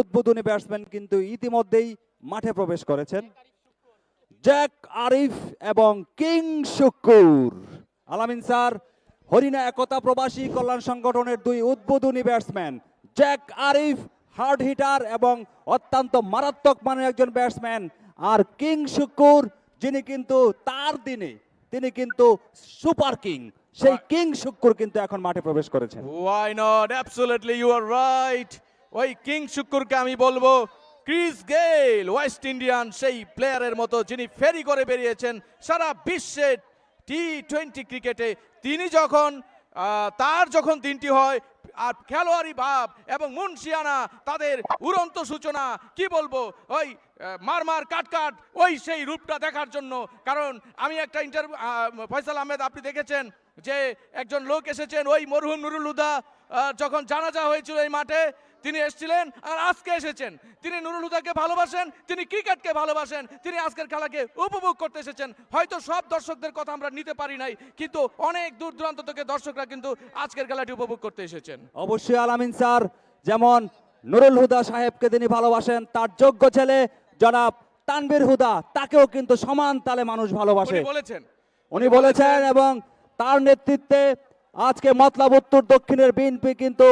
উদ্বোধনী ব্যাটসম্যান কিন্তু ইতিমধ্যেই মাঠে প্রবেশ করেছেন, জ্যাক আরিফ এবং কিং শুক্কুর। আলামিন স্যার, হরিণা একতা প্রবাসী কল্যাণ সংগঠনের দুই উদ্বোধনী batsman, Jack Arif hard hitter এবং অত্যন্ত মারাত্মক মানের একজন ব্যাটসম্যান, আর কিং শুক্কুর যিনি কিন্তু তার দিনে তিনি কিন্তু সুপার কিং, সেই কিং শুক্কুর কিন্তু এখন মাঠে প্রবেশ করেছেন। Why not? Absolutely, you are right. ওই কিং শুক্কুরকে আমি বলবো ক্রিস গেইল, ওয়েস্ট ইন্ডিয়ান সেই প্লেয়ারের মতো যিনি ফেরি করে বেরিয়েছেন সারা বিশ্বে টি-20 ক্রিকেটে। তিনি যখন তার যখন দিনটি হয় আর খেলোয়াড়ি ভাব এবং মুন্সিয়ানা তাদের উড়ন্ত সূচনা, কি বলবো, ওই মার কাট ওই সেই রূপটা দেখার জন্য। কারণ আমি একটা ফয়সাল আহমেদ, আপনি দেখেছেন যে একজন লোক এসেছেন, ওই মরহুম নুরুল হুদা যখন জানাজা হয়েছিল এই মাঠে তিনি এসেছিলেন, আর আজকে এসেছেন। তিনি নুরুল হুদাকে ভালোবাসেন, তিনি ক্রিকেটকে ভালোবাসেন, তিনি আজকের খেলাকে উপভোগ করতে এসেছেন। হয়তো সব দর্শকদের কথা আমরা নিতে পারি নাই, কিন্তু অনেক দূর দূরান্ত থেকে দর্শকরা কিন্তু আজকের খেলাটি উপভোগ করতে এসেছেন। অবশ্যই আলামিন স্যার, যেমন নুরুল হুদা সাহেবকে তিনি ভালোবাসেন, তার যোগ্য ছেলে জনাব তানভীর হুদা তাকেও কিন্তু সমান তালে মানুষ ভালোবাসে উনি বলেছেন, এবং তার নেতৃত্বে আজকে মতলব উত্তর দক্ষিণের বিএনপি কিন্তু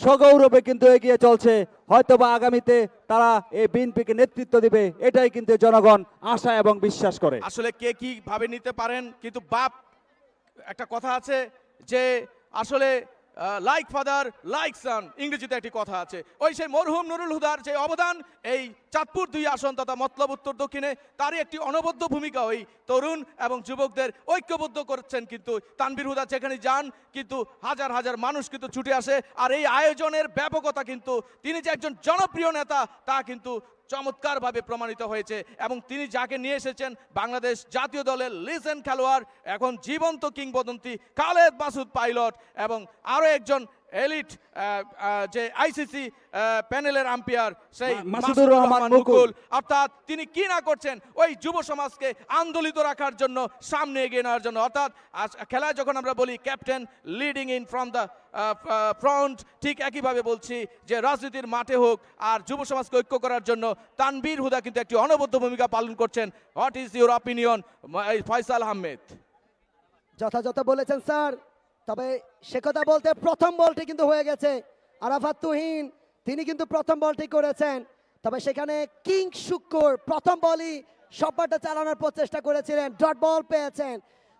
সগৌরবে কিন্তু এগিয়ে চলছে। হয়তোবা আগামীতে তারা এই বিএনপিকে নেতৃত্ব দিবে, এটাই কিন্তু জনগণ আশা এবং বিশ্বাস করে। আসলে কে কি ভাবে নিতে পারেন, কিন্তু বাপ একটা কথা আছে যে আসলে লাইক ফাদার লাইক সান, ইংরেজিতে একটি কথা আছে। ওই সেই মরহুম নুরুল হুদার যে অবদান এই চাঁদপুর 2 আসন তথা মতলব উত্তর দক্ষিণে, তারই একটি অনবদ্য ভূমিকা ওই তরুণ এবং যুবকদের ঐক্যবদ্ধ করছেন। কিন্তু তানভীর হুদা যেখানে যান কিন্তু হাজার হাজার মানুষ কিন্তু ছুটে আসে। আর এই আয়োজনের ব্যাপকতা কিন্তু, তিনি যে একজন জনপ্রিয় নেতা তা কিন্তু চমৎকারভাবে প্রমাণিত হয়েছে। এবং তিনি যাকে নিয়ে এসেছেন বাংলাদেশ জাতীয় দলের লিজেন্ড খেলোয়াড়, এখন জীবন্ত কিংবদন্তি খালেদ মাসুদ পাইলট, এবং আরো একজন এলিট যে আইসিসি প্যানেলের আম্পায়ার সেই মাসুদুর রহমান মুকুল। অর্থাৎ তিনি কি না করছেন ওই যুব সমাজকে আন্দোলিত রাখার জন্য, সামনে এগিয়ে নেওয়ার জন্য। অর্থাৎ খেলায় যখন আমরা বলি captain leading in from the front, ঠিক একইভাবে বলছি যে রাজনীতির মাঠে হোক আর যুব সমাজকে ঐক্য করার জন্য তানভীর হুদা কিন্তু একটি অনবদ্য ভূমিকা পালন করছেন। What is your opinion Faisal Ahmed? যথাযথ বলেছেন স্যার, তবে সে কথা বলতে প্রথম বলটি কিন্তু হয়ে গেছে। আরাফাত তুহিন তিনি কিন্তু প্রথম বলটি করেছেন, তবে সেখানে কিং শুক্কুর প্রথম বলই সবটা চালানোর প্রচেষ্টা করেছিলেন, ডট বল পেয়েছেন।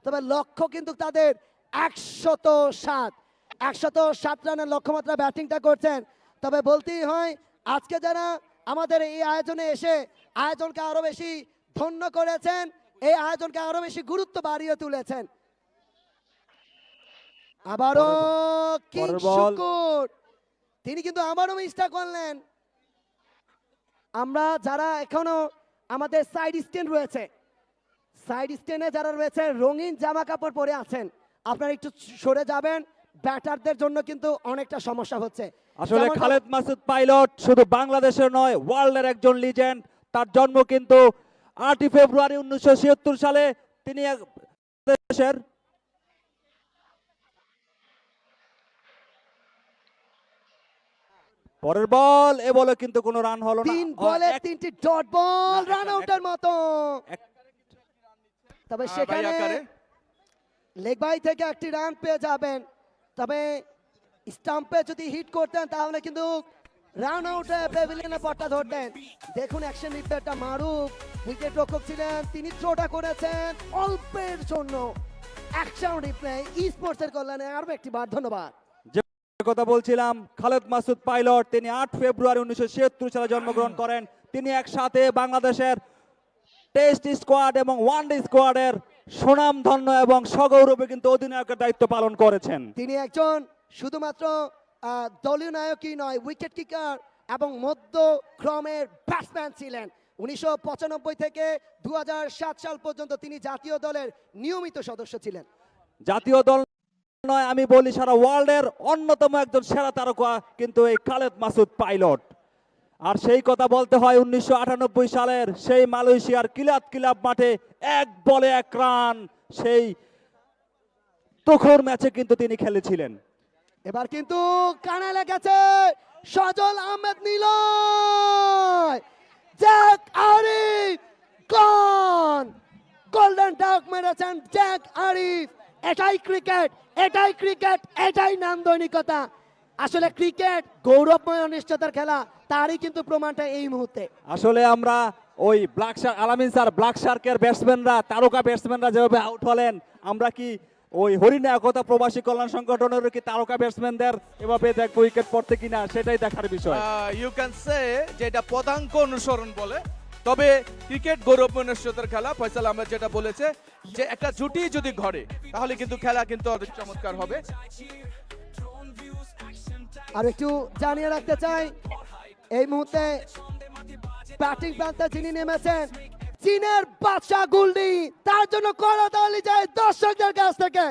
তবে লক্ষ্য কিন্তু তাদের 107 রানের লক্ষ্যমাত্রা ব্যাটিংটা করছেন। তবে বলতেই হয় আজকে যারা আমাদের এই আয়োজনে এসে আয়োজনকে আরো বেশি ধন্য করেছেন, এই আয়োজনকে আরো বেশি গুরুত্ব বাড়িয়ে তুলেছেন। আবারও কিং শুক্কুর তিনি কিন্তু আবারও মিস্টেক করলেন। আমরা যারা এখনো আমাদের সাইড স্ট্যান্ড রয়েছে, সাইড স্ট্যান্ডে যারা রয়েছে রঙিন জামা কাপড় পরে আছেন, আপনারা একটু সরে যাবেন, ব্যাটারদের জন্য কিন্তু অনেকটা সমস্যা হচ্ছে। আসলে খালেদ মাসুদ পাইলট শুধু বাংলাদেশের নয়, ওয়ার্ল্ডের একজন লিজেন্ড। তার জন্ম কিন্তু 8 ফেব্রুয়ারি 1976 সালে। তিনি দেশের পরের বল, এ বলে কিন্তু কোনো রান হলো না। 3 বলে 3টি ডট বল, রান আউটের মতো। তবে সেখানে লেগ বাই থেকে একটি রান পেয়ে যাবেন, তবে স্টাম্পে যদি হিট করতেন তাহলে কিন্তু রান আউটে প্যাভিলিয়নে পট্টা ধরতেন। দেখুন অ্যাকশন রিপ্লেটা মারুফ উইকেট রক্ষক ছিলেন, তিনি থ্রোটা করেছেন অল্পের জন্য। অ্যাকশন রিপ্লে ই স্পোর্টসের কল্যাণে আরো একটি বার ধন্যবাদ। কথা বলছিলাম, খালেদ মাসুদ পাইলট তিনি 8 ফেব্রুয়ারি 1976 সালে জন্মগ্রহণ করেন। তিনি একসাথে বাংলাদেশের টেস্ট স্কোয়াড এবং ওয়ানডে স্কোয়াডের সুনামধন্য এবং সগৌরবে কিন্তু অধিনায়কের দায়িত্ব পালন করেছেন। তিনি একজন শুধুমাত্র দলীয় নায়কই নয়, উইকেট কিকার এবং মধ্যক্রমের ব্যাটসম্যান ছিলেন। 1995 থেকে 2007 সাল পর্যন্ত তিনি জাতীয় দলের নিয়মিত সদস্য ছিলেন। জাতীয় দল নয়, আমি বলি সারা ওয়ার্ল্ডের অন্যতম একজন সেরা তারকা কিন্তু এই খালেদ মাসুদ পাইলট। আর সেই কথা বলতে হয় 1998 সালের সেই মালয়েশিয়ার কিলাত কিলাব মাঠে 1 বলে 1 রান, সেই তুখোর ম্যাচে কিন্তু তিনি খেলেছিলেন। এবার কিন্তু কানে লেগেছে সজল আহমেদ নিলয়, জ্যাক আরিফ গন, গোল্ডেন ডাক মেরেছেন জ্যাক আরিফ। এটাই ক্রিকেট, এটাই ক্রিকেট, এটাই নান্দনিকতা। আসলে ক্রিকেট গৌরবময় অনিশ্চয়তার খেলা, তারই কিন্তু প্রমাণটা এই মুহূর্তে। আসলে আমরা ওই ব্ল্যাক শার্ক, আলামিন স্যার, ব্ল্যাক শার্কের ব্যাটসম্যানরা, তারকা ব্যাটসম্যানরা যেভাবে আউট হলেন, আমরা কি ওই হরিণা একতা প্রবাসী কল্যাণ সংগঠনের কি তারকা ব্যাটসম্যানদের এভাবে দেখবো উইকেট পড়তে কিনা, সেটাই দেখার বিষয়। ইউ ক্যান সে যে এটা পদাঙ্ক অনুসরণ বলে। তবে ক্রিকেট গৌরব মনুষ্যতার খেলা। ফয়সাল আহমেদ যেটা বলেছে যে একটা জুটি যদি ঘরে, তাহলে কিন্তু খেলা কিন্তু অনেক চমৎকার হবে। আর একটু জানিয়ে রাখতে চাই, এই মুহূর্তে ব্যাটিং প্রান্তে যিনি নেমেছেন, চীনের বাদশা গুলডি, তার জন্য করতালি যায় দর্শকদের কাছ থেকে।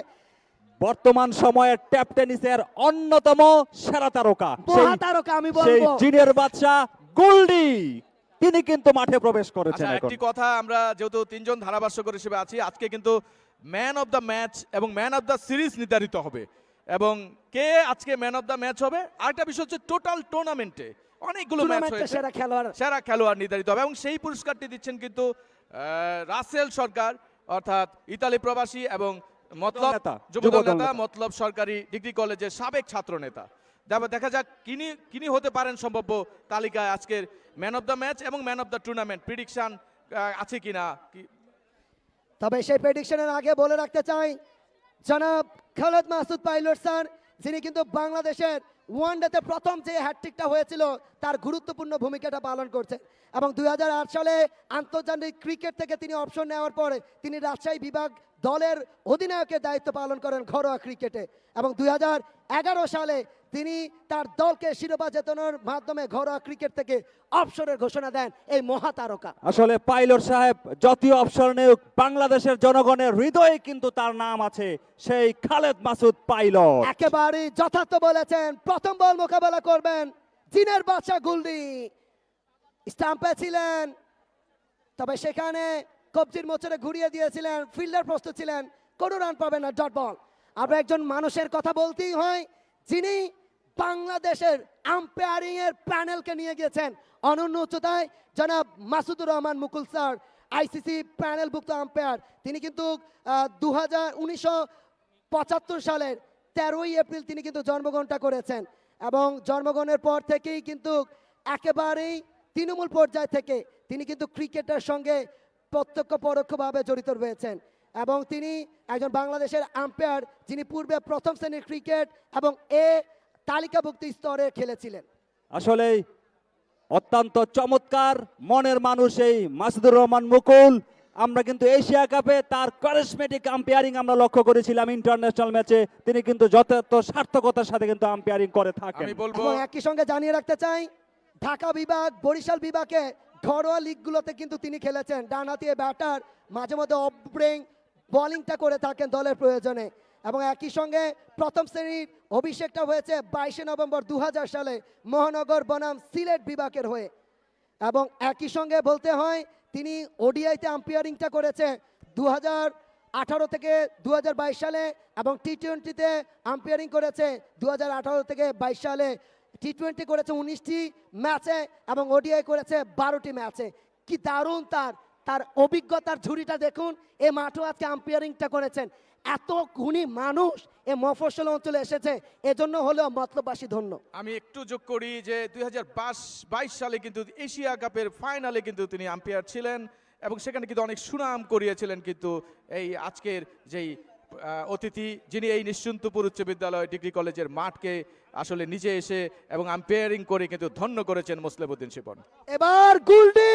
বর্তমান সময়ের ট্যাপ টেনিসের অন্যতম সেরা তারকা, মহাতারকা আমি সেই বলবো। চীনের বাদশা গোল্ডি, তিনি কিন্তু মাঠে প্রবেশ করেছেন আচ্ছা, এখন। একটি কথা, আমরা যেহেতু তিনজন ধারাভাষ্যকার হিসেবে আছি, আজকে কিন্তু ম্যান অফ দ্য ম্যাচ এবং ম্যান অফ দ্য সিরিজ নির্ধারিত হবে। এবং কে আজকে ম্যান অফ দ্য ম্যাচ হবে, আরেকটা বিষয় হচ্ছে টোটাল টুর্নামেন্টে অনেকগুলো ম্যাচ টুর্নামেন্টে হয়েছে, সেরা খেলোয়াড়। সেরা খেলোয়াড় নির্ধারিত হবে। এবং সেই পুরস্কারটি দিচ্ছেন কিন্তু রাসেল সরকার, অর্থাৎ ইতালি প্রবাসী এবং মতলব নেতা, যুবদল যুবদল নেতা, নেতা। মতলব সরকারি ডিগ্রি কলেজের সাবেক ছাত্র নেতা। দেখা যাক কিনি হতে পারেন সম্ভাব্য তালিকায় আজকের ম্যান অফ দ্য ম্যাচ এবং man of the tournament. Prediction আছে কিনা তবে সেই প্রেডিকশনের আগে বলে রাখতে চাই, জনাব খালেদ মাসুদ পাইলট স্যার, যিনি কিন্তু বাংলাদেশের ওয়ানডেতে প্রথম যে হ্যাটট্রিকটা হয়েছিল তার গুরুত্বপূর্ণ ভূমিকাটা পালন করছেন। এবং 2008 সালে আন্তর্জাতিক ক্রিকেট থেকে তিনি অবসর নেওয়ার পরে তিনি রাজশাহী বিভাগ দলের অধিনায়কের দায়িত্ব পালন করেন ঘরোয়া ক্রিকেটে। এবং 2011 সালে তিনি তার দলকে শিরোপা জেতানোর মাধ্যমে ঘরোয়া ক্রিকেট থেকে অবসরের ঘোষণা দেন এই মহাতারকা। আসলে পাইলট সাহেব যদিও অবসর নেউক, বাংলাদেশের জনগণের হৃদয়ে কিন্তু তার নাম আছে, সেই খালেদ মাসুদ পাইলট। একেবারে যথার্থ বলেছেন। প্রথম বল মোকাবেলা করবেন চীনের বাদশা গুলডি, স্টাম্পে ছিলেন, তবে সেখানে কবজির মোচরে ঘুরিয়ে দিয়েছিলেন, ফিল্ডার প্রস্তুত ছিলেন, কোনো রান পাবেন না, ডট বল। আমরা একজন মানুষের কথা বলতেই হয়, যিনি বাংলাদেশের আম্পায়ারিং এর প্যানেলকে নিয়ে গিয়েছেন অনন্য উচ্চতায়, জনাব মাসুদুর রহমান মুকুল স্যার, আইসিসি প্যানেলভুক্ত আম্পায়ার। তিনি কিন্তু 1975 সালের 13ই এপ্রিল তিনি কিন্তু জন্মগ্রহণটা করেছেন। এবং জন্মগ্রহণের পর থেকেই কিন্তু একেবারেই তৃণমূল পর্যায় থেকে তিনি কিন্তু ক্রিকেটের সঙ্গে প্রত্যক্ষ পরোক্ষভাবে জড়িত রয়েছেন। এবং তিনি একজন বাংলাদেশের আম্পায়ার, যিনি পূর্বে প্রথম শ্রেণীর ক্রিকেট এবং তালিকাভুক্ত স্তরে খেলেছিলেন। আসলেই অত্যন্ত চমৎকার মনের মানুষ এই মাসুদুর রহমান মুকুল। আমরা কিন্তু এশিয়া কাপে তার কারিশমেটিক আম্পায়ারিং আমরা লক্ষ্য করেছিলাম ইন্টারন্যাশনাল ম্যাচে, তিনি কিন্তু যথার্থ সার্থকতার সাথে কিন্তু আম্পায়ারিং করে থাকেন। আমি বলবো এবং একই সঙ্গে জানিয়ে রাখতে চাই, ঢাকা বিভাগ, বরিশাল বিভাগে ঘরোয়া লিগগুলোতে কিন্তু তিনি খেলেছেন। ডানহাতি ব্যাটার, মাঝে মধ্যে অফ ব্রেক বোলিংটা করে থাকেন দলের প্রয়োজনে। এবং একই সঙ্গে প্রথম শ্রেণীর অভিষেকটা হয়েছে 22 নভেম্বর 2000 সালে মহানগর বনাম সিলেট বিভাগের হয়ে। এবং একই সঙ্গে বলতে হয় তিনি ওডিআইতে আম্পায়ারিংটা করেছে 2018 থেকে 2022 সালে, এবং টি-20তে আম্পায়ারিং করেছে 2018 থেকে 22 সালে। টি-20 করেছে 19টি ম্যাচে এবং ওডিআই করেছে 12টি ম্যাচে। কি দারুণ তার অভিজ্ঞতার ঝুড়িটা দেখুন। এ মাঠও আজকে আম্পায়ারিংটা করেছেন। এত গুণী মানুষ এ মফস্বল অঞ্চলে এসেছে, এজন্য হলেও মতলববাসী ধন্য। আমি একটু যোগ করি যে 2022 সালে কিন্তু এশিয়া কাপের ফাইনালে কিন্তু তিনি আম্পায়ার ছিলেন এবং সেখানে কিন্তু অনেক সুনাম করিয়েছিলেন। কিন্তু এই আজকের যেই অতিথি, যিনি এই নিশ্চিন্তপুর উচ্চ বিদ্যালয় ডিগ্রি কলেজের মাঠকে আসলে নিজে এসে এবং আম্পায়ারিং করে কিন্তু ধন্য করেছেন মোসলেমউদ্দিন শিপন। এবার গুলডি,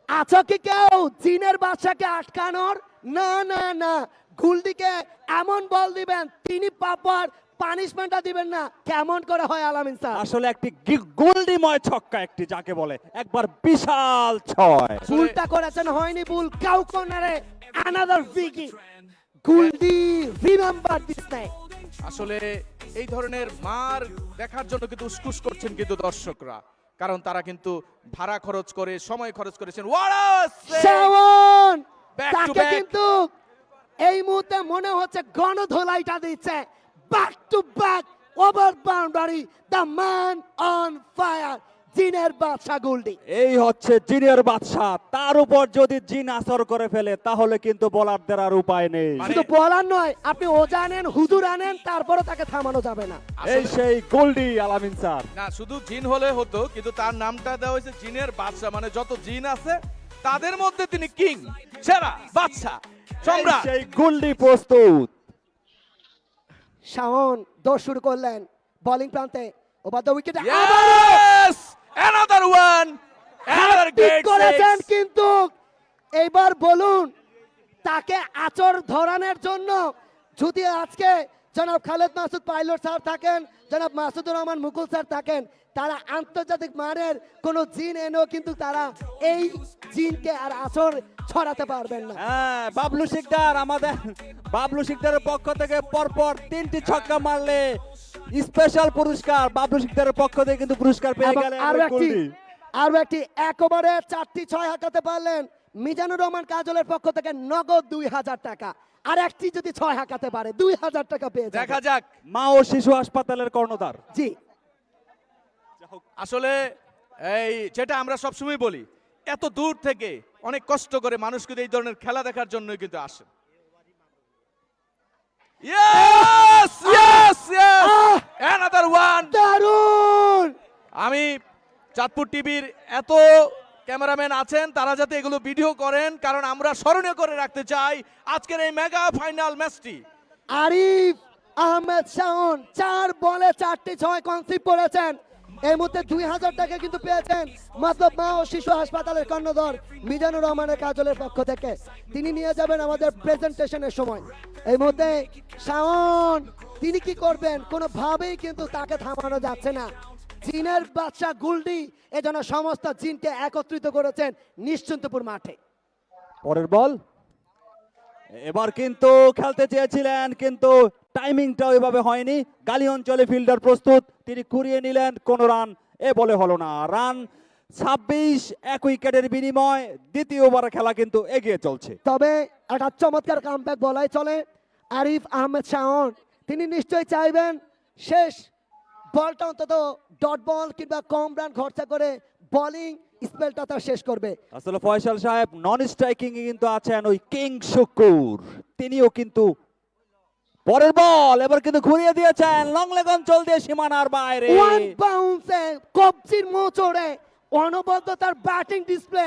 আছো কি কেউ চীনের বাদশাকে আটকানোর? না না না, গুলডিকে এমন বল দিবেন তিনি পাপার পানিশমেন্টটা দিবেন না। কেমন করে হয় আলামিন স্যার? আসলে একটি গোল্ডিময় ছক্কা, একটি যাকে বলে একবার বিশাল ছয়। ভুলটা করেছেন, হয়নি ভুল, কাউ কর্নারে অ্যানাদার ভিকি। গুলডি রিমেম্বার দিস ডে। আসলে এই ধরনের মার দেখার জন্য কিন্তু উসকুস করছেন কিন্তু দর্শকরা, কারণ তারা কিন্তু ভাড়া খরচ করে, সময় খরচ করেছেন। শাওন Back to তাকে back. কিন্তু এই মুহূর্তে মনে হচ্ছে গণধোলাইটা দিচ্ছে। Back to back over boundary, the man on fire, জিনের বাদশা গুলডি। এই হচ্ছে জিনের বাদশা, তার উপর যদি জিন আসর করে ফেলে তাহলে কিন্তু বোলারদের আর উপায় নেই। শুধু বলার নয়, আপনি ওজা আনেন, হুজুর আনেন, তারপরে তাকে থামানো যাবে না। এই সেই গোল্ডি আলামিন স্যার। না শুধু জিন হলে হতো, কিন্তু তার নামটা দেওয়া হয়েছে জিনের বাদশা, মানে যত জিন আছে তাদের মধ্যে তিনি কিং, সেরা, বাদশা, সম্রাট। সেই গোল্ডি প্রস্তুত। শাওন দৌড় শুরু করলেন বোলিং প্রান্তে, ওভার দ্য উইকেটে Yes! Another one! Another great করেছেন, six! কিন্তু এইবার বলুন তাকে আচর ধরানোর জন্য যদি আজকে জনাব খালেদ মাসুদ পাইলট স্যার থাকেন, জনাব মাসুদুর রহমান মুকুল স্যার থাকেন, তারা আন্তর্জাতিক মানের কোন জিন এনেও কিন্তু তারা এই জিনকে আর আচর ছড়াতে পারবেন না। হ্যাঁ, বাবলু শিকদার, আমাদের বাবলু শিকদারের পক্ষ থেকে পরপর 3টি ছক্কা মারলে স্পেশাল পুরস্কার বাবলু শিকদারের পক্ষ থেকে কিন্তু পুরস্কার পেয়ে এবং গেলেন আরো ওই একটি গোল্ডি। আরো একটি এক ওভারে 4টি 6 হাঁকাতে পারলেন মিজানুর রহমান কাজলের পক্ষ থেকে নগদ 2000 টাকা। আর একটি যদি 6 হাঁকাতে পারে 2000 টাকা পেয়ে যাবে। দেখা যাক। মা ও শিশু হাসপাতালের কর্ণধার। জি, আসলে এই যেটা আমরা সবসময় বলি, এত দূর থেকে অনেক কষ্ট করে মানুষ কিন্তু এই ধরনের খেলা দেখার জন্যই কিন্তু আসেন। Yes! Yes! Yes! Another one! দারুণ! আমি চাঁদপুর টিভির এত ক্যামেরাম্যান আছেন, তারা যাতে এগুলো ভিডিও করেন, কারণ আমরা স্মরণীয় করে রাখতে চাই আজকের এই মেগা ফাইনাল ম্যাচটি। আরিফ আহমেদ শাওন 4 বলে 4টি 6 কনসিভ করেছেন। এই মুহূর্তে 2000 টাকা কিন্তু পেয়েছেন মতলব মা ও শিশু হাসপাতালের কর্ণধার মিজানুর রহমানের কাজলের পক্ষ থেকে। তিনি নিয়ে যাবেন আমাদের প্রেজেন্টেশনের সময়। এই মুহূর্তে শাওন তিনি কি করবেন, কোনোভাবেই কিন্তু তাকে থামানো যাচ্ছে না। জিনের বাদশা গুলডি এজন্য সমস্ত জিনকে একত্রিত করেছেন নিশ্চিন্তপুর মাঠে। পরের বল, এবার কিন্তু খেলতে চেয়েছিলেন কিন্তু টাইমিংটা ওইভাবে হয়নি। গালি অঞ্চলে ফিল্ডার প্রস্তুত, তিনি কুড়িয়ে নিলেন, কোন রান এ বলে হলো না। রান 26, 1 উইকেটের বিনিময় দ্বিতীয় ওভারে খেলা কিন্তু এগিয়ে চলছে। তবে একটা চমৎকার কামব্যাক বলাই চলে। আরিফ আহমেদ শাওন তিনি নিশ্চয়ই চাইবেন শেষ বলটা অন্তত ডট বল কিংবা কম রান খরচা করে বোলিং স্পেলটা তার শেষ করবে। আসলে ফয়সাল সাহেব নন স্ট্রাইকিং এ কিন্তু আছেন ওই কিং শুকুর, তিনিও কিন্তু পরের বল এবার কিন্তু ঘুরিয়ে দিয়েছেন লং লেগ অঞ্চল দিয়ে সীমানার বাইরে। ওয়ান বাউন্সে কবজির মোচড়ে অনবদ্য তার ব্যাটিং ডিসপ্লে,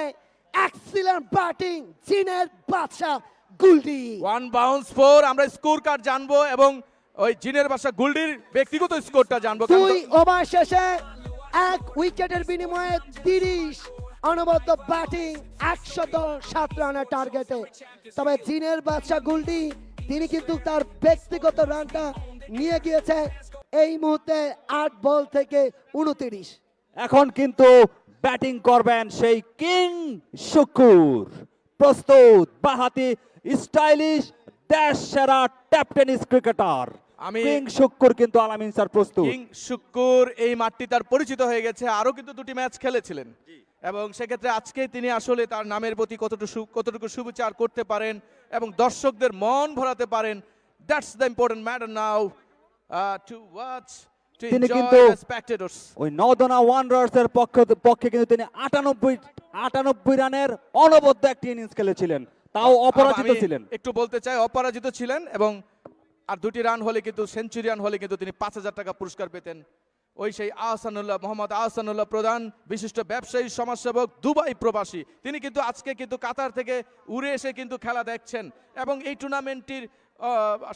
এক্সিলেন্ট ব্যাটিং জিনের বাদশা গুলডি। ওয়ান বাউন্স ফোর, আমরা স্কোর কার্ড জানবো এবং ওই জিনের বাসা গুলডির ব্যক্তিগত স্কোরটা জানবো। 2 ওভার শেষে 1 উইকেটের বিনিময়ে 30 অনবদ্য ব্যাটিং 107 রানের টার্গেটে। তবে জিনের বাদশা গুলডি তিনি কিন্তু তার ব্যক্তিগত রানটা নিয়ে গিয়েছে এই মুহূর্তে 8 বল থেকে 29। এখন কিন্তু ব্যাটিং করবেন সেই কিং শুকুর, প্রস্তুত বাহাতি স্টাইলিশ দেশ সেরা ট্যাপ টেনিস ক্রিকেটার কিং শুকুর কিন্তু আলামিন স্যার প্রস্তুত। কিং শুকুর এই মাঠটি তার পরিচিত হয়ে গেছে, আরো কিন্তু 2টি ম্যাচ খেলেছিলেন এবং সেক্ষেত্রে আজকে তিনি আসলে তার নামের প্রতি কতটুকু সুবিচার করতে পারেন এবং দর্শকদের মন ভরাতে পারেন। That's the important matter now to watch, to তিনি এনজয় কিন্তু দ্য স্পেক্টেটরস। ওই নর্দার্ন ওয়ান্ডারার্স এর পক্ষে কিন্তু তিনি 98 রানের অনবদ্য একটি ইনিংস খেলেছিলেন, তাও অপরাজিত আমি ছিলেন। একটু বলতে চাই অপরাজিত ছিলেন এবং আর 2টি রান হলে কিন্তু সেঞ্চুরিয়ান হলে কিন্তু তিনি 5000 টাকা পুরস্কার পেতেন। ওই সেই আহসানুল্লাহ, মোহাম্মদ আহসানুল্লাহ প্রধান, বিশিষ্ট ব্যবসায়ী সমাজসেবক, দুবাই প্রবাসী, তিনি কিন্তু আজকে কিন্তু কাতার থেকে উড়ে এসে কিন্তু খেলা দেখছেন এবং এই টুর্নামেন্টটির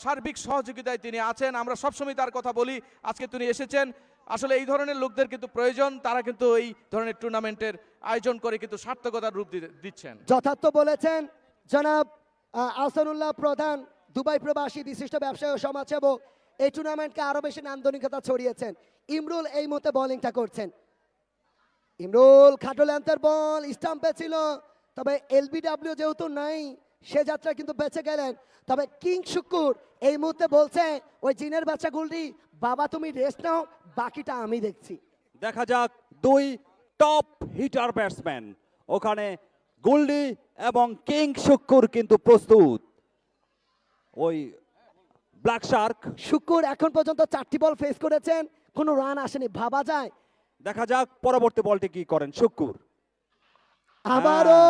সার্বিক সহযোগিতায় তিনি আছেন। আমরা সবসময় তার কথা বলি, আজকে তিনি এসেছেন। আসলে এই ধরনের লোকদের কিন্তু প্রয়োজন, তারা কিন্তু এই ধরনের টুর্নামেন্টের আয়োজন করে কিন্তু সার্থকতার রূপ দিচ্ছেন। যথার্থ বলেছেন জনাব আহসানুল্লাহ প্রধান, দুবাই প্রবাসী, বিশিষ্ট ব্যবসায়ী ও সমাজসেবক, এই টুর্নামেন্টকে আরো বেশি নান্দনিকতা ছড়িয়েছেন। ইমরুল এই মতে বোলিংটা করছেন। ইমরুল খাটো লেন্থের বল স্টাম্পে ছিল, তবে এলবিডব্লিউ যেহেতু নাই সে যাত্রা কিন্তু বেঁচে গেলেন। তবে কিং শুকুর এই মুহূর্তে বলছে ওই জিনের বাচ্চা গুলডি, বাবা তুমি রেস্ট নাও, বাকিটা আমি দেখছি। দেখা যাক 2 টপ হিটার ব্যাটসম্যান, ওখানে গুলডি এবং কিং শুকুর কিন্তু প্রস্তুত। ওই ব্ল্যাক শার্ক। শুকুর এখন পর্যন্ত 4টি বল ফেস করেছেন, কোনো রান আসেনি। ভাবা যায় দেখা যাক পরবর্তী বলটি কি করেন শুক্কুর। আবারও,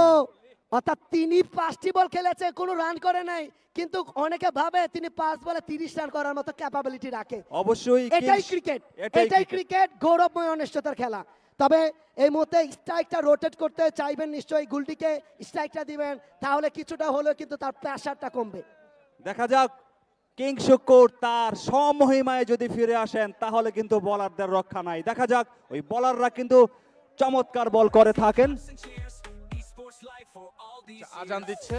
অর্থাৎ তিনি 5টি বল খেলেছে, কোনো রান করে নাই, কিন্তু অনেকে ভাবে তিনি 5 বলে 30 রান করার মতো ক্যাপাবিলিটি রাখে। অবশ্যই এটাই ক্রিকেট, এটাই ক্রিকেট, গৌরবময় অনিশ্চয়তার খেলা। তবে এই মুহূর্তে স্ট্রাইকটা রোটেট করতে চাইবেন নিশ্চয়ই, গুলটিকে স্ট্রাইকটা দিবেন, তাহলে কিছুটা হলেও কিন্তু তার প্রেসারটা কমবে। দেখা যাক কিং শুক্কুর তার সমহিমায় যদি ফিরে আসেন তাহলে কিন্তু বোলারদের রক্ষা নাই। দেখা যাক ওই বোলাররা কিন্তু চমৎকার বল করে থাকেন। আজান দিচ্ছে।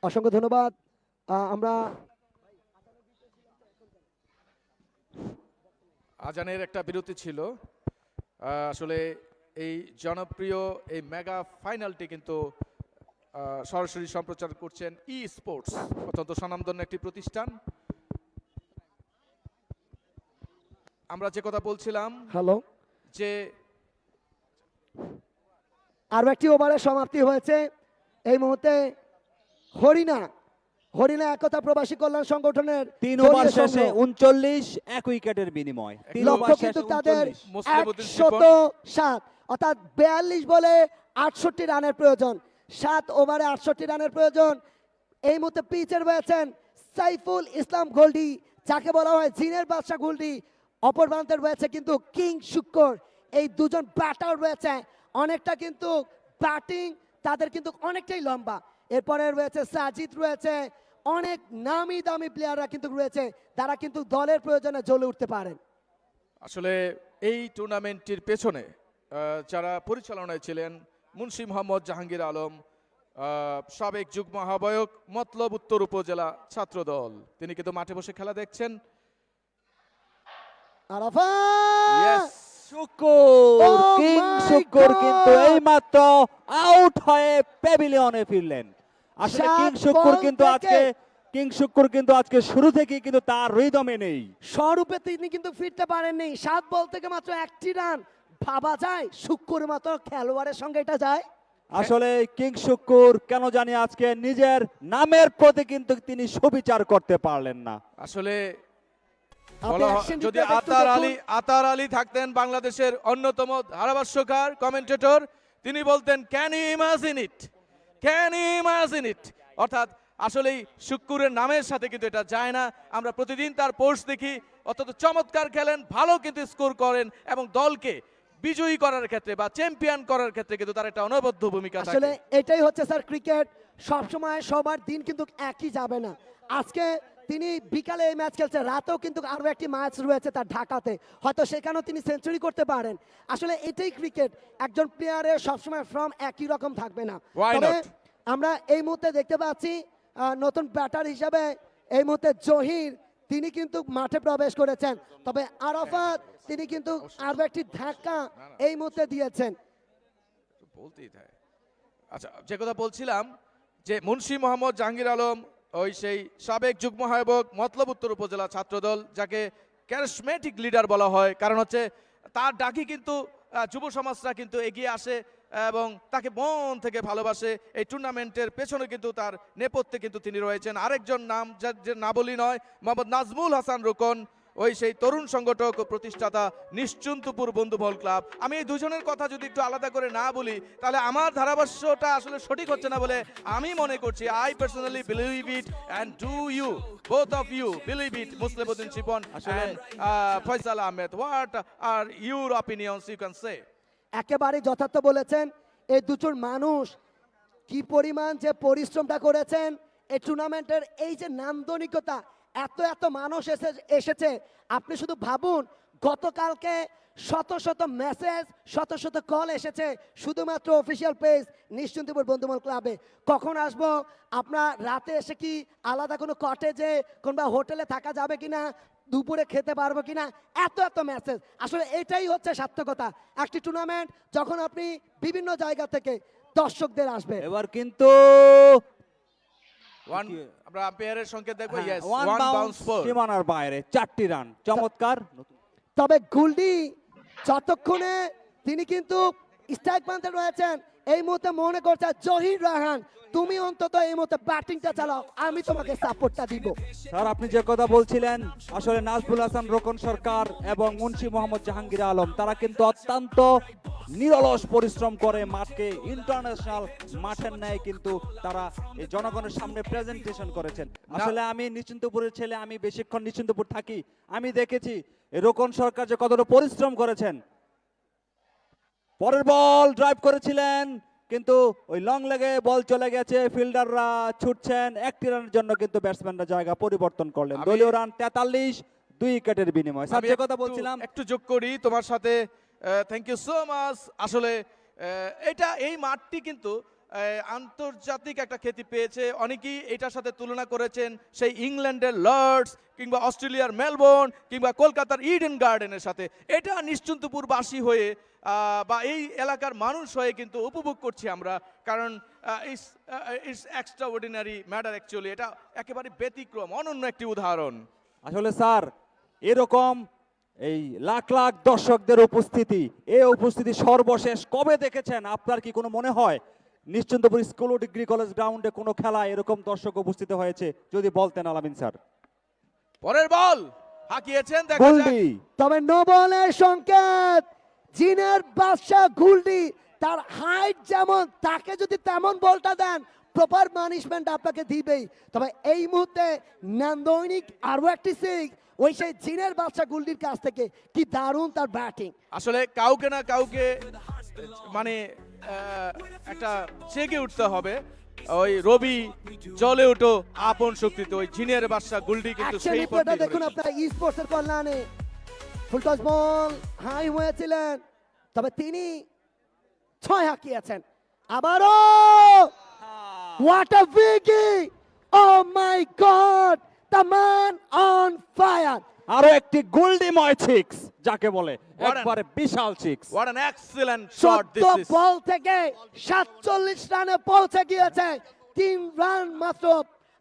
অসংখ্য ধন্যবাদ। আমরা আজানের একটা বিরতি ছিল। আসলে এই জনপ্রিয় এই মেগা ফাইনালটি কিন্তু সরাসরি সম্প্রচার করছেন ই স্পোর্টস, অত্যন্ত স্বনামধন্য একটি প্রতিষ্ঠান। আমরা যে কথা বলছিলাম হ্যালো, যে আরো একটি ওভারের সমাপ্তি হয়েছে। এই মুহূর্তে হরিণা একতা প্রবাসী কল্যাণ সংগঠনের 3 ওভার দলীয় শেষে সংগ্রহ। 39 এক উইকেটের বিনিময়। 3 ওভার লক্ষ্য শেষে কিন্তু তাদের 39। মুসলিমউদ্দিন 107, অর্থাৎ 42 বলে 68 রানের প্রয়োজন, 7 ওভারে 68 রানের প্রয়োজন। এই মুহূর্তে পিচে রয়েছেন সাইফুল ইসলাম গোল্ডি, যাকে বলা হয় জিনের বাদশা গোল্ডি। অপর প্রান্তে রয়েছে কিন্তু কিং শুক্কুর। এই দুজন ব্যাটার রয়েছে, অনেকটা কিন্তু ব্যাটিং তাদের কিন্তু অনেকটাই লম্বা। এরপরে রয়েছে সাজিদ, রয়েছে অনেক নামি দামি প্লেয়াররা কিন্তু রয়েছে, তারা কিন্তু দলের প্রয়োজনে জ্বলে উঠতে পারেন। আসলে এই টুর্নামেন্টটির পেছনে যারা পরিচালনায় ছিলেন মুন্সি মোহাম্মদ জাহাঙ্গীর আলম, সাবেক যুগ্ম আহ্বায়ক মতলব উত্তর উপজেলা ছাত্র দল, তিনি কিন্তু মাঠে বসে খেলা দেখছেন। Arafat Shukkur, Oh king my Shukkur God! কিন্তু এইমাত্র আউট হয়ে প্যাভিলিয়নে ফিরলেন। আসলে 7 কিং শুক্কুর কিন্তু আজকে শুরু থেকেই কিন্তু তার রিদমে নেই। স্বরূপে তিনি কিন্তু ফিরতে পারেননি। 7 বল থেকে মাত্র 1টি রান। ভাবা যায় শুক্কুর মতো খেলোয়াড়ের সঙ্গে এটা যায়? আসলে কিং শুক্কুর কেন জানি আজকে নিজের নামের প্রতি কিন্তু তিনি সুবিচার করতে পারলেন না। আসলে আপনি বলা হয়, action যদি replay একটু দেখুন। আতার আলী থাকতেন বাংলাদেশের অন্যতম ধারাভাষ্যকার কমেন্টেটর, তিনি বলতেন can you imagine it, can you imagine it. অর্থাৎ আসলেই শুক্কুরের নামের সাথে কিন্তু এটা যায় না। আমরা প্রতিদিন তার পোস্ট দেখি, অত্যন্ত চমৎকার খেলেন, ভালো কিন্তু স্কোর করেন এবং দলকে বিজয়ী করার ক্ষেত্রে বা চ্যাম্পিয়ন করার ক্ষেত্রে কিন্তু তার একটা অনবদ্য ভূমিকা আসলে থাকে। এটাই হচ্ছে স্যার ক্রিকেট, সবসময় সবার দিন কিন্তু একই যাবে না। আজকে তিনি বিকালে এই ম্যাচ খেলছে, রাতেও কিন্তু আরো একটি ম্যাচ রয়েছে তার ঢাকাতে, হয়তো সেখানেও তিনি সেঞ্চুরি করতে পারেন। আসলে এটাই ক্রিকেট, একজন প্লেয়ারের সবসময় ফর্ম একই রকম থাকবে না। Why তবে not? আমরা এই মুহূর্তে দেখতে পাচ্ছি নতুন ব্যাটার হিসেবে এই মুহূর্তে জহির তিনি কিন্তু মাঠে প্রবেশ করেছেন, তবে আরাফাত তিনি কিন্তু আরো একটি ধাক্কা এই মুহূর্তে দিয়েছেন। বলতেই থাকে। আচ্ছা, যে কথা বলছিলাম যে মুন্সি মোহাম্মদ জাহাঙ্গীর আলম, ওই সেই সাবেক যুগ্ম আহ্বায়ক মতলব উত্তর উপজেলা ছাত্রদল, যাকে ক্যারিসমেটিক লিডার বলা হয়, কারণ হচ্ছে তার ডাকি কিন্তু যুব সমাজরা কিন্তু এগিয়ে আসে এবং তাকে মন থেকে ভালোবাসে। এই টুর্নামেন্টের পেছনে কিন্তু তার নেপথ্যে কিন্তু তিনি রয়েছেন। আরেকজন নাম যে না বলি নয়, মোহাম্মদ নাজমুল হাসান রোকন, ওই সেই তরুণ সংগঠক ও প্রতিষ্ঠাতা নিশ্চিন্তপুর বন্ধুমহল ক্লাব। আমি এই দুজনের কথা যদি একটু আলাদা করে না বলি তাহলে আমার ধারাভাষ্যটা আসলে সঠিক হচ্ছে না বলে আমি মনে করছি। I personally believe it and do you, both of you believe it, Muslimuddin Shipon and Faisal Ahmed, what are your opinions you can say? একেবারে যথার্থ বলেছেন। এই দুজন মানুষ কি পরিমাণ যে পরিশ্রমটা করেছেন, এই টুর্নামেন্টের এই যে নান্দনিকতা, এত এত মানুষ এসেছে। আপনি শুধু ভাবুন, গতকালকে শত শত মেসেজ, শত শত কল এসেছে শুধুমাত্র অফিসিয়াল পেজ নিশ্চিন্তপুর বন্ধুমহল ক্লাবে। কখন আসবো, আপনার রাতে এসে কি আলাদা কোনো কটেজে কিংবা হোটেলে থাকা যাবে কিনা, দুপুরে খেতে পারবো কিনা, এত এত মেসেজ। আসলে এটাই হচ্ছে সার্থকতা একটি টুর্নামেন্ট, যখন আপনি বিভিন্ন জায়গা থেকে দর্শকদের আসবে। এবার কিন্তু আমরা আম্পায়ারের সংকেত দেখবো। হ্যাঁ, yes, one one bounce bounce four. সীমানার বাইরে, 4টি রান, চমৎকার। তবে গুলডি যতক্ষণে তিনি কিন্তু স্ট্রাইক প্রান্তে রয়েছেন, এই মুহূর্তে মনে করছে জহির রায়হান তুমি অন্তত এই মুহূর্তে ব্যাটিংটা চালাও, আমি তোমাকে সাপোর্টটা দিব। স্যার, আপনি যে কথা বলছিলেন, আসলে নাজমুল হাসান রোকন সরকার এবং মুন্সি মোহাম্মদ জাহাঙ্গীর আলম তারা কিন্তু অত্যন্ত নিরলস পরিশ্রম করে মাঠকে ইন্টারন্যাশনাল মাঠের ন্যায় কিন্তু তারা এই জনগণের সামনে প্রেজেন্টেশন করেছেন। আসলে আমি নিশ্চিন্তপুরের ছেলে, আমি বেশিক্ষণ নিশ্চিন্তপুর থাকি, আমি দেখেছি এই রোকন সরকার যে কতটা পরিশ্রম করেছেন। পরের বল ড্রাইভ করেছিলেন, কিন্তু ওই লং লেগে বল চলে গেছে, ফিল্ডাররা ছুটছেন, একটি রানের জন্য কিন্তু ব্যাটসম্যানরা জায়গা পরিবর্তন করলেন। দলীয় রান 43, 2 উইকেটের বিনিময়। স্যার, যে কথা বলছিলাম, একটু যোগ করি তোমার সাথে। Thank you so much. আসলে এই মাঠটি কিন্তু আন্তর্জাতিক একটা খ্যাতি পেয়েছে। অনেকেই এটার সাথে তুলনা করেছেন সেই ইংল্যান্ডের লর্ডস কিংবা অস্ট্রেলিয়ার মেলবোর্ন কিংবা কলকাতার ইডেন গার্ডেনের সাথে। এটা নিশ্চিন্তপুরবাসী হয়ে বা এই এলাকার মানুষ হয়ে কিন্তু উপভোগ করছি আমরা, কারণ it's extra ordinary matter actually. এটা একেবারে ব্যতিক্রম, অনন্য একটি উদাহরণ। আসলে স্যার এরকম এই লাখ লাখ দর্শকদের উপস্থিতি, এই উপস্থিতি সর্বশেষ কবে দেখেছেন? আপনার কি কোনো মনে হয় নিশ্চিন্তপুর স্কুল ও ডিগ্রি কলেজ গ্রাউন্ডে কোনো খেলা এরকম দর্শক উপস্থিত হয়েছে? যদি বলতেন আলামিন স্যার। পরের বল হাঁকিয়েছেন, দেখা যাক। গুলডি, তবে নো বলের সংকেত। জিনের বাদশা গুলডি, তার হাইট যেমন, তাকে যদি তেমন বলটা দেন প্রপার মানিশমেন্ট আপনাকে দিবেই। তবে এই মুহূর্তে নান্দনিক আরো একটি সিক্স ওই সেই জিনের বাদশা গুলডির কাছ থেকে, কি দারুণ তার ব্যাটিং। আসলে কাউকে না কাউকে মানে একটা জেগে উঠতে হবে। ওই রবি জলে উঠো আপন শক্তিতে, ওই জিনের বাদশা গুলডি কিন্তু অ্যাকশন সেই রিপ্লেটা পথেই দেখুন রয়েছে। আপনারা ই স্পোর্টসের কল্যাণে। ফুল টস বল হাই হয়েছিলেন, তবে তিনি 6 হাঁকিয়েছেন। আবারও what a biggie, oh my God, the man on fire. আরো একটি গুলডিময় সিক্স যাকে বলে, What an- একবারে বিশাল সিক্স। What an excellent shot 14 this is. Ball থেকে 47 রানে পৌঁছে গিয়েছে, 3 রান মাত্র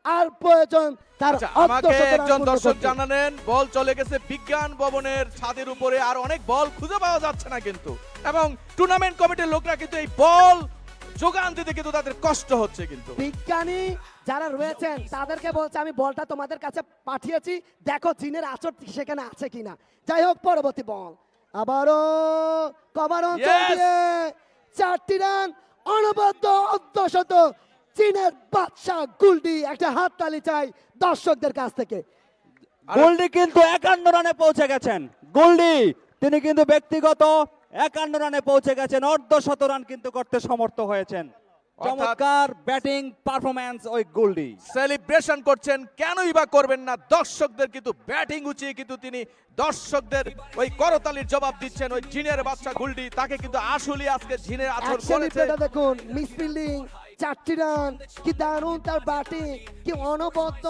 আর প্রয়োজন তার। আচ্ছা, আমাকে অর্ধশত রান একজন পূর্ণ দর্শক করতে। জানালেন বল চলে গেছে বিজ্ঞান ভবনের ছাদের উপরে, আর অনেক বল খুঁজে পাওয়া যাচ্ছে না কিন্তু। এবং টুর্নামেন্ট কমিটির লোকরা কিন্তু এই বল যোগান দিতে কিন্তু তাদের কষ্ট হচ্ছে কিন্তু। বিজ্ঞানী যারা রয়েছেন তাদেরকে বলছে আমি বলটা তোমাদের কাছে পাঠিয়েছি, দেখো জিনের আচর সেখানে আছে কিনা। যাই হোক, পরবর্তী বল আবারও কভার অঞ্চল Yes! দিয়ে 4টি রান, অনবদ্য অর্ধশত। চীনের বাদশাহ গুলডি, একটা হাততালি চাই দর্শকদের কাছ থেকে। গোল্ডি কিন্তু 51 রানে পৌঁছে গেছেন। গোল্ডি তিনি কিন্তু ব্যক্তিগত 51 রানে পৌঁছে গেছেন, অর্ধশত রান কিন্তু করতে সমর্থ হয়েছেন। চমৎকার ব্যাটিং পারফরম্যান্স ওই গোল্ডি। সেলিব্রেশন করছেন, কেনই বা করবেন না। দর্শকদের কিন্তু ব্যাটিং উঁচিয়ে কিন্তু তিনি দর্শকদের ওই করতালির জবাব দিচ্ছেন। ওই জিনের বাচ্চা গুলডি, তাকে কিন্তু আসলে আজকে জিনের আছর করেছে। এটা দেখুন, মিস ফিল্ডিং, 4টি রান, কি দারুণ তার ব্যাটিং, কি অনবদ্য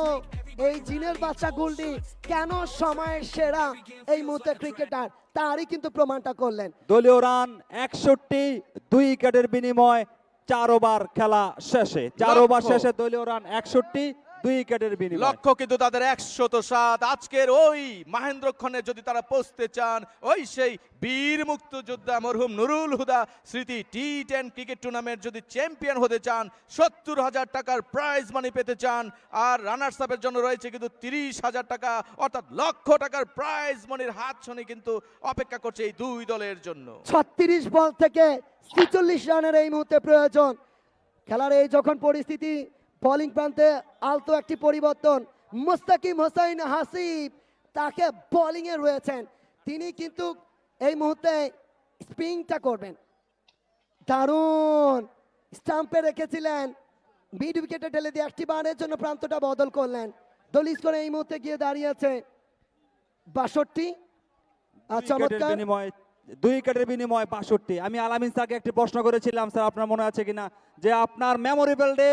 এই জিনের বাচ্চা গুলডি। কেন সময়ের সেরা এই মুহূর্তে ক্রিকেটার, তারই কিন্তু প্রমাণটা করলেন। দলীয় রান 61, 2 উইকেটের বিনিময় 4 ওভার খেলা শেষে। 4 ওভার লক্ষ্য। শেষে দলীয় রান 61, 2 উইকেটের বিনিময়। লক্ষ্য কিন্তু তাদের 107। আজকের ওই মহেন্দ্রক্ষণে যদি তারা পৌঁছতে চান, ওই সেই বীর মুক্তিযোদ্ধা মরহুম নুরুল হুদা স্মৃতি T10 ক্রিকেট টুর্নামেন্ট যদি চ্যাম্পিয়ন হতে চান, 70,000 টাকার প্রাইজ মানি পেতে চান, আর রানার্স আপের জন্য রয়েছে কিন্তু 30,000 টাকা, অর্থাৎ লক্ষ টাকার প্রাইজ মানির হাতছানি কিন্তু অপেক্ষা করছে এই দুই দলের জন্য। 36 বল থেকে 46 রানের এই মুহূর্তে প্রয়োজন। খেলার এই যখন পরিস্থিতি, বোলিং প্রান্তে আলতো একটি পরিবর্তন। মুস্তাকিম হোসাইন হাসিব তাকে বোলিং এ রয়েছেন, তিনি কিন্তু এই মুহূর্তে স্পিনটা করবেন। দারুণ স্টাম্পে রেখেছিলেন, মিড উইকেটে ঢেলে দিয়ে একটি বারের জন্য প্রান্তটা বদল করলেন। দলীয় স্কোরে এই মুহূর্তে গিয়ে দাঁড়িয়েছে 62। চমৎকার। 2 উইকেটের বিনিময় 62। আমি আলামিন স্যারকে একটি প্রশ্ন করেছিলাম, স্যার আপনার মনে আছে কিনা, যে আপনার মেমোরেবল ডে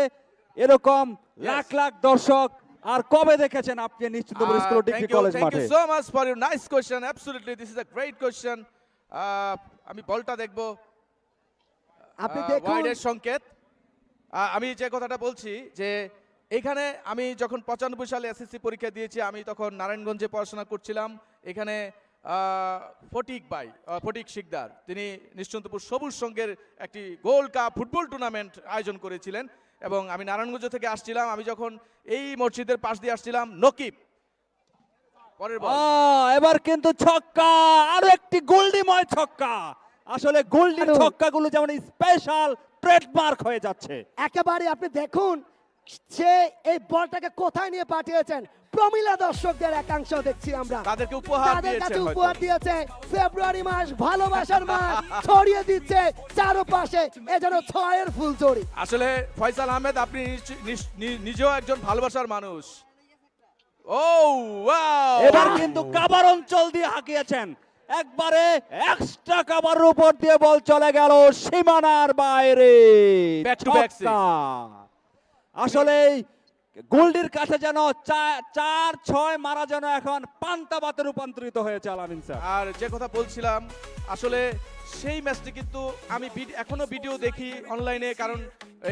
এরকম লাখ লাখ দর্শক আর কবে দেখেছেন আপনি Nishchintapur school degree college Thank মাঠে? you so much for your nice question. Absolutely, this is a great question. আমি বলটা দেখবো, আপনি দেখুন, ওয়াইডের সংকেত। আমি যে কথাটা বলছি যে এখানে আমি যখন 95 সালে এসএসসি পরীক্ষা দিয়েছি, আমি তখন নারায়ণগঞ্জে পড়াশোনা করছিলাম। এখানে ফটিক শিকদার তিনি নিশ্চিন্তপুর সবুজ সংঘের একটি গোল্ড কাপ ফুটবল টুর্নামেন্ট আয়োজন করেছিলেন, এবং আমি নারায়ণগঞ্জ থেকে আসছিলাম। আমি যখন এই মসজিদের পাশ দিয়ে আসছিলাম, নকিব পরের বল, এবার কিন্তু ছক্কা, আরো একটি গোল্ডিময় ছক্কা। আসলে গোল্ডির দারুণ। ছক্কাগুলো যেমন স্পেশাল ট্রেডমার্ক হয়ে যাচ্ছে। একেবারে আপনি দেখুন সে এই বলটাকে কোথায় নিয়ে পাঠিয়েছেন। প্রমিলা দর্শকদের একাংশ দেখছি আমরা, তাদেরকে উপহার তাদের দিয়েছেন কাছে হয়তো। উপহার দিয়েছে। ফেব্রুয়ারি মাস ভালোবাসার মাস, ছড়িয়ে দিচ্ছে চারপাশে এ যেন 6-এর ফুলঝড়ি। আসলে ফয়সাল আহমেদ, আপনি নিজেও একজন ভালোবাসার মানুষ। ও ওয়াও, এবার কিন্তু কাবার অঞ্চল দিয়ে হাঁকিয়েছেন, একবারে এক্সট্রা কাভারের উপর দিয়ে বল চলে গেল সীমানার বাইরে। Back to back ছক্কা। আসলে গোল্ডির কাছে যেন 4-6 মারা যেন এখন পান্তাবাতে রূপান্তরিত হয়েছে আলামিন স্যার। আর যে কথা বলছিলাম, আসলে সেই ম্যাচটি কিন্তু আমি এখনো ভিডিও দেখি অনলাইনে, কারণ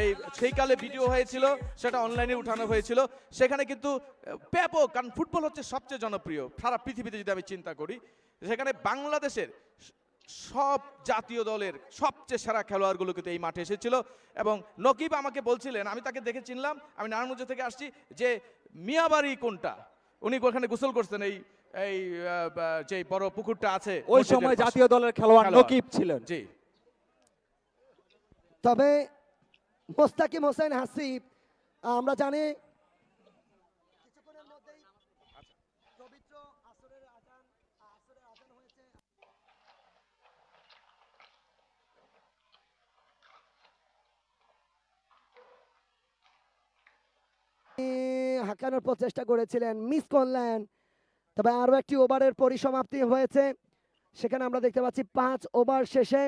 এই সেই কালে ভিডিও হয়েছিল, সেটা অনলাইনে উঠানো হয়েছিল। সেখানে কিন্তু ব্যাপক, কারণ ফুটবল হচ্ছে সবচেয়ে জনপ্রিয় সারা পৃথিবীতে যদি আমি চিন্তা করি। সেখানে বাংলাদেশের সব জাতীয় দলের সবচেয়ে সেরা খেলোয়াড়গুলো কিন্তু এই মাঠে এসেছিল, এবং নকিব আমাকে বলছিলেন, আমি তাকে দেখে চিনলাম, আমি নারায়ণগঞ্জ থেকে আসছি, যে মিয়াবাড়ি কোনটা। উনি ওখানে গোসল করছেন এই এই যে বড় পুকুরটা আছে ওই মসজিদের সময় পাশে। জাতীয় দলের খেলোয়াড় খেলোয়াড়। নকিব ছিলেন। জি, তবে মোস্তাকিম হোসেন হাসিব, আমরা জানি কিছুক্ষণের মধ্যেই পবিত্র আসরের আজান হয়েছে। হাঁকানোর প্রচেষ্টা করেছিলেন, মিস করলেন। তবে আরো একটি ওভারের পরিসমাপ্তি হয়েছে, সেখানে আমরা দেখতে পাচ্ছি 5 ওভার শেষে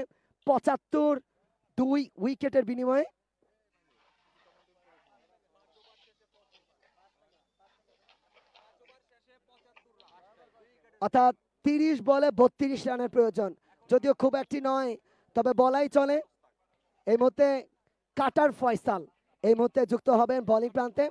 75, 2 উইকেটের বিনিময়ে। অর্থাৎ 30 বলে 32 রানের প্রয়োজন, যদিও খুব একটি নয়, তবে বলাই চলে। এই মুহূর্তে কাটার ফয়সাল এই মুহূর্তে যুক্ত হবেন বোলিং প্রান্তে।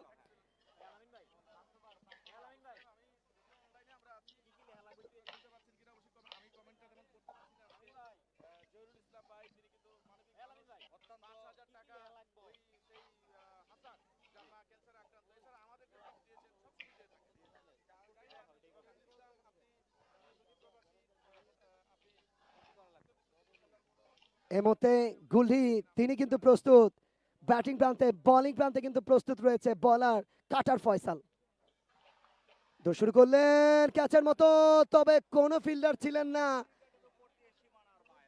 এই মুহূর্তে গুলহি তিনি কিন্তু প্রস্তুত, ব্যাটিং প্রান্তে বোলিং প্রান্তে কিন্তু প্রস্তুত রয়েছে বলার কাটার ফয়সাল। দৌড় শুরু করলেন ক্যাচের মতো, তবে কোনো ফিল্ডার ছিলেন না।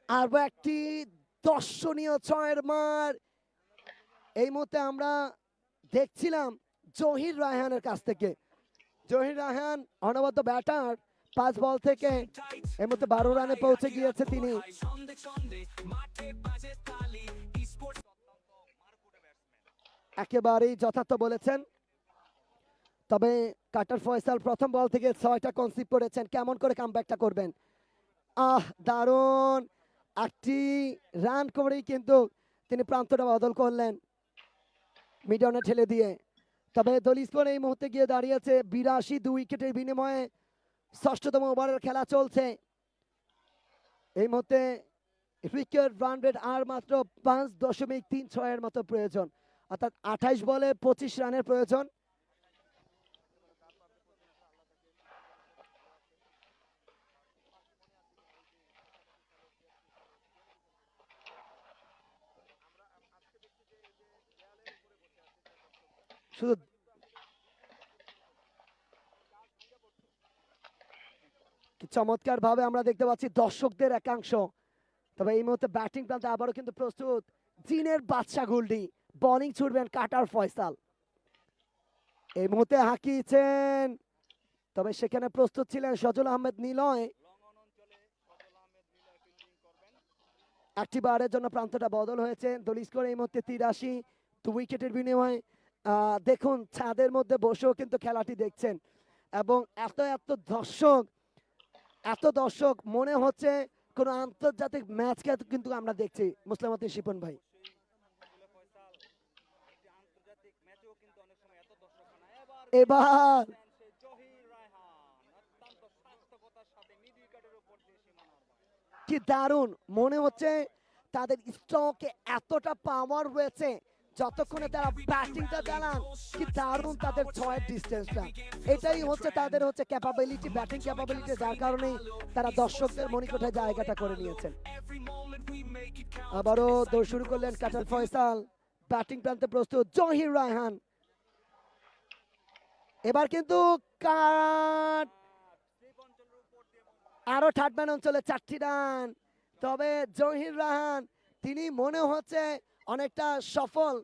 আর একটি দর্শনীয় ছয়ের মার এই মুহূর্তে আমরা দেখছিলাম জহির রায়হানের কাছ থেকে। জহির রায়হান অনবদ্য ব্যাটার, 5 বল থেকে এই মুহূর্তে 12 রানে পৌঁছে গিয়েছে তিনি। একেবারেই যথার্থ বলেছেন। তবে কাটার ফয়সাল প্রথম বল থেকে 6টা কনসিভ করেছেন, কেমন করে কামব্যাকটা করবেন। দারুণ একটি রান করেই কিন্তু তিনি প্রান্তটা বদল করলেন মিডনে ঠেলে দিয়ে। তবে দলিস্কর এই মুহূর্তে গিয়ে দাঁড়িয়েছে 82 2 উইকেটের বিনিময়ে। 6তম ওভারের খেলা চলছে এই মুহূর্তে। উইকেট রান রেট আর মাত্র 5.36 এর মতো প্রয়োজন, অর্থাৎ 28 বলে 25 রানের প্রয়োজন। শুধু চমৎকার ভাবে আমরা দেখতে পাচ্ছি দর্শকদের একাংশ। তবে এই মুহূর্তে ব্যাটিং প্রান্তে আবারও কিন্তু প্রস্তুত জিনের বাদশা গুলডি, বোলিং ছুটবেন কাটার ফয়সাল। এই মুহূর্তে হাঁকিয়েছেন, তবে সেখানে প্রস্তুত ছিলেন সজল আহমেদ নিলয়। একটি বারের জন্য প্রান্তটা বদল হয়েছে। দলিস্কর এই মুহূর্তে 83 2 উইকেটের বিনিময়ে। দেখুন ছাদের মধ্যে বসেও কিন্তু খেলাটি দেখছেন, এবং এত দর্শক মনে হচ্ছে কোন আন্তর্জাতিক ম্যাচকে কিন্তু আমরা দেখছি। মুসলামতি শিপন ভাই, এবার কি দারুণ মনে হচ্ছে, তাদের স্ট্রোকে এতটা পাওয়ার রয়েছে যতক্ষণে তারা ব্যাটিংটা চালান। কি দারুণ তাদের ছয়ের ডিস্টেন্সটা, এটাই হচ্ছে তাদের হচ্ছে ক্যাপাবিলিটি, ব্যাটিং ক্যাপাবিলিটি, যার কারণেই তারা দর্শকদের মনিকোঠায় জায়গাটা করে নিয়েছেন। আবারও দৌড় শুরু করলেন কাটার ফয়সাল, ব্যাটিং প্রান্তে প্রস্তুত জহির রায়হান। এবার কিন্তু কাট, আরো থার্ডম্যান অঞ্চলে 4টি রান। তবে জহির রায়হান তিনি মনে হচ্ছে অনেকটা সফল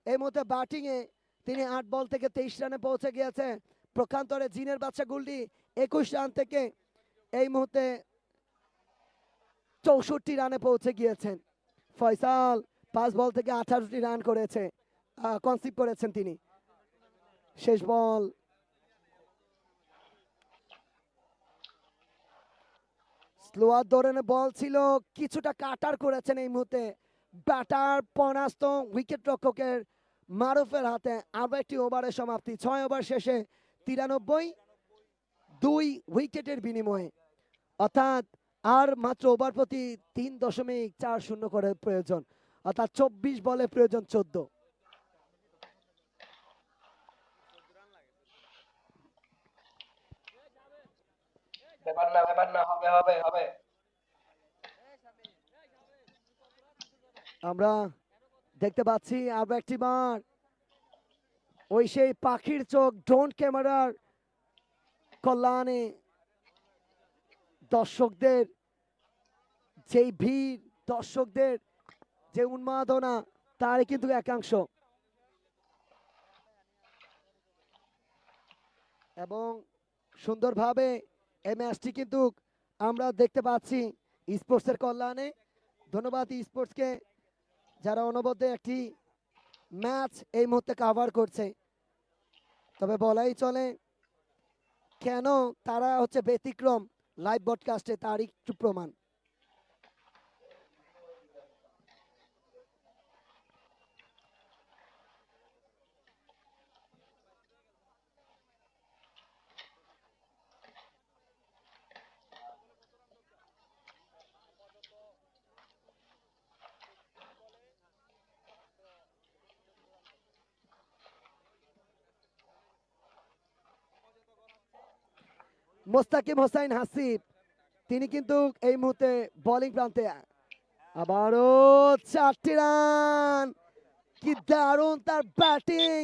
এই মুহূর্তে ব্যাটিং এ। তিনি 8 বল থেকে 23 রানে পৌঁছে গিয়েছে। প্রখান্তরে জিনের বাদশা গুলডি 21 রান থেকে এই মুহূর্তে 64 রানে পৌঁছে গিয়েছেন। ফয়সাল 5 বল থেকে 18টি রান করেছে, কনসিভ করেছেন তিনি। শেষ বল, স্লোয়ার ধরনের বল ছিল, কিছুটা কাটার করেছেন এই মুহূর্তে ব্যাটার পরাস্ত উইকেট রক্ষকের মারুফের হাতে। আরো একটি ওভারের সমাপ্তি, 6 ওভার শেষে 93 2 উইকেটের বিনিময়ে, অর্থাৎ আর মাত্র ওভার প্রতি 3.40 করে প্রয়োজন, অর্থাৎ 24 বলে প্রয়োজন 14। ব্যাপার না, হবে হবে হবে। আমরা দেখতে পাচ্ছি আরো একটি বার ওই সেই পাখির চোখ ড্রোন ক্যামেরার কল্যাণে দর্শকদের যেই ভিড়, দর্শকদের যে উন্মাদনা, তারই কিন্তু একাংশ। এবং সুন্দরভাবে এই ম্যাচটি কিন্তু আমরা দেখতে পাচ্ছি স্পোর্টসের কল্যাণে। ধন্যবাদ স্পোর্টসকে, যারা অনবদ্য একটি ম্যাচ এই মুহূর্তে কভার করছে। তবে বলাই চলে কেন তারা হচ্ছে ব্যতিক্রম লাইভ ব্রডকাস্টে, তার একটু প্রমাণ। মোস্তাকিম হোসাইন হাসিব তিনি কিন্তু এই মুহূর্তে বোলিং প্রান্তে। আবারও 4টি রান, কি দারুণ তার ব্যাটিং,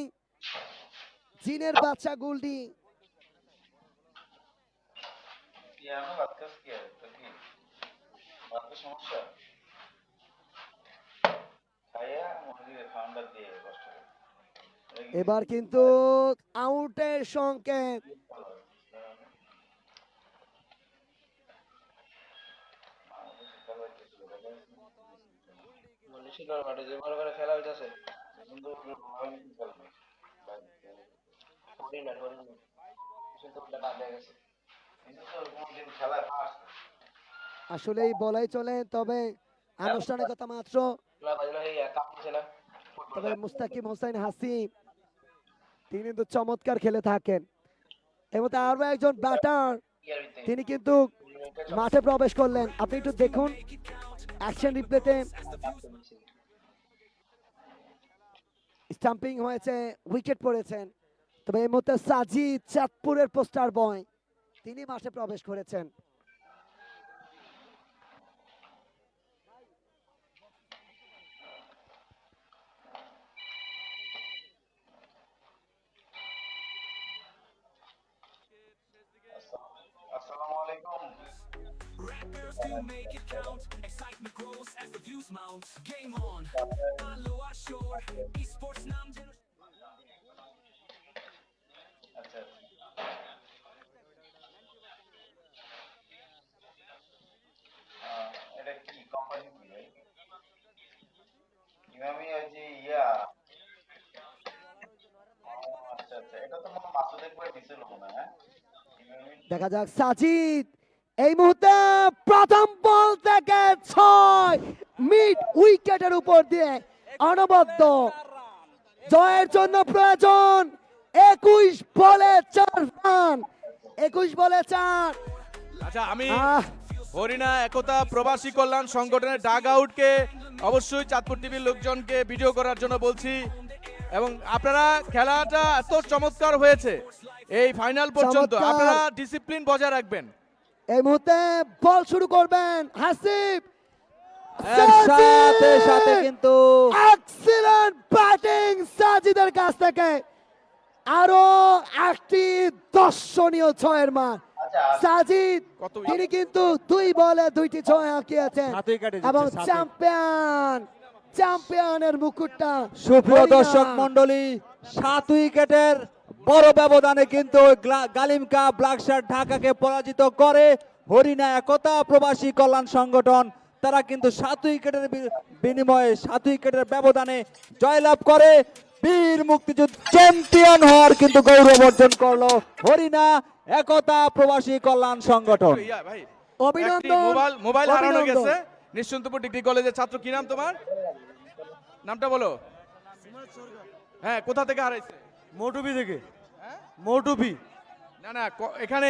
জিনের বাচ্চা গুলডি। এবার কিন্তু আউটের সংকেত। মনীষীর মাঠে যে বড় করে খেলা হইতাছে কিন্তু হরিণ আর হরিণ কিন্তু ওটা বাদ হয়ে গেছে কিন্তু তো কোনদিন খেলায় ফার্স্ট আসলেই বলাই চলে, তবে আনুষ্ঠানিকতা মাত্র। না বাজনা এই কাপ নিছে না তবে মুস্তাকিম হোসেন হাসিব তিনি কিন্তু চমৎকার খেলে থাকেন। এবং আরো একজন ব্যাটার ইয়ার ভিতরে তিনি কিন্তু মাঠে প্রবেশ করলেন। আপনি একটু দেখুন অ্যাকশন রিপ্লেতে, স্টাম্পিং হয়েছে, উইকেট পড়েছেন। তবে এই মুহূর্তে সাজিদ, চাঁদপুরের পোস্টার বয়, তিনি মাঠে প্রবেশ করেছেন। আসসালামু আলাইকুম আচ্ছা এটা কি কোম্পানি কি ভাই ইমামি ওই যে আচ্ছা আচ্ছা এটা তো মনে মাসুদ একবার দিছিল মনে হয় ইমামি দেখা যাক সাজিদ এই মুহূর্তে প্রথম বল থেকে 6 মিড উইকেটের উপর দিয়ে অনবদ্য জয়ের জন্য প্রয়োজন 21 বলে 4 রান। 21 বলে 4। আচ্ছা আমি আহ, হরিণা একতা প্রবাসী কল্যাণ সংগঠনের ডাগ আউটকে অবশ্যই চাঁদপুর টিভির লোকজনকে ভিডিও করার জন্য বলছি, এবং আপনারা খেলাটা এত চমৎকার হয়েছে এই ফাইনাল পর্যন্ত, চমৎকার। আপনারা ডিসিপ্লিন বজায় রাখবেন। এই মুহূর্তে বল শুরু করবেন হাসিব। এর সাথে সাথে কিন্তু এক্সিলেন্ট ব্যাটিং সাজিদের কাছ থেকে, আরো একটি দর্শনীয় 6-এর মান। সাজিদ কত উইকেট? তিনি কিন্তু 2 বলে 2টি 6 হাঁকিয়েছেন 7 উইকেটে জিতছে, এবং 7 চ্যাম্পিয়নের মুকুটটা সুপ্রিয় হরিণা। দর্শক মন্ডলী, 7 উইকেটের বড় ব্যবধানে কিন্তু গালিম কাপ ব্ল্যাক শার্ট ঢাকাকে পরাজিত করে হরিণা একতা প্রবাসী কল্যাণ সংগঠন। তারা কিন্তু 7 উইকেটের বিনিময়ে 7 উইকেটের ব্যবধানে জয়লাভ করে বীর মুক্তিযুদ্ধ চ্যাম্পিয়ন হওয়ার কিন্তু গৌরব অর্জন করলো হরিণা একতা প্রবাসী কল্যাণ সংগঠন। ইয়া ভাই, অভিনন্দন, একটি মোবাইল হারানো অভিনন্দন। গেছে নিশ্চন্তপুর ডিগ্রি কলেজের ছাত্র। কি নাম তোমার? নামটা বলো। হ্যাঁ, কোথা থেকে হারাইছে? মোটুবি থেকে মোটুবি না না, এখানে